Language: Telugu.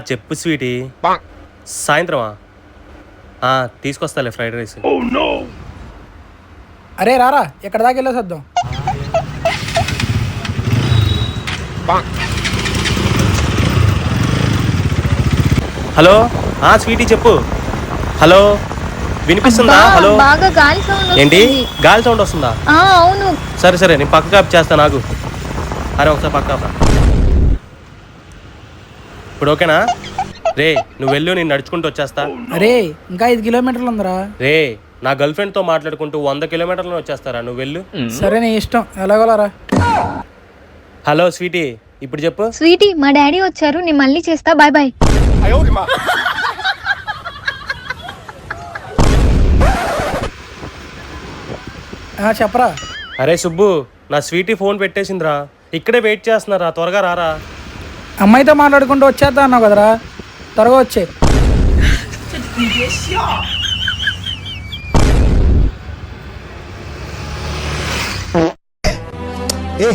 చెప్పు స్వీటీ. సాయంత్రమా? తీసుకొస్తాలే ఫ్రైడ్ రైస్. అరే రారా, ఎక్కడ దాకా వెళ్ళేసొద్దాం. హలో స్వీటీ చెప్పు. హలో వినిపిస్తుందా? హలో బాగా గాలి సౌండ్ ఏంటి గాలి సౌండ్ వస్తుందా? అవును. సరే నేను పక్క కాపు చేస్తా. నాకు అరే ఒకసారి పక్క కాపా. ఇప్పుడు ఓకేనా? రే నువ్వు వెళ్ళు, నేను నడుచుకుంటూ వచ్చేస్తా. అరే ఇంకా 5 కిలోమీటర్లు ఉందిరా. రే నా గర్ల్ ఫ్రెండ్ తో మాట్లాడుకుంటూ 100 కిలోమీటర్లు వచ్చేస్తారా? నువ్వు వెళ్ళు. సరే నీ ఇష్టం, ఎలాగోలారా. హలో స్వీటీ ఇప్పుడు చెప్పు. స్వీటీ మా డాడీ వచ్చారు, నేను మళ్ళీ చేస్తా. Bye bye. చెప్పరా. అరే సుబ్బు, నా స్వీటీ ఫోన్ పెట్టేసిందిరా. ఇక్కడే వెయిట్ చేస్తున్నారా, త్వరగా రారా. అమ్మాయితో మాట్లాడుకుంటూ వచ్చేద్దా అన్నావు కదరా, త్వరగా వచ్చే. ఏ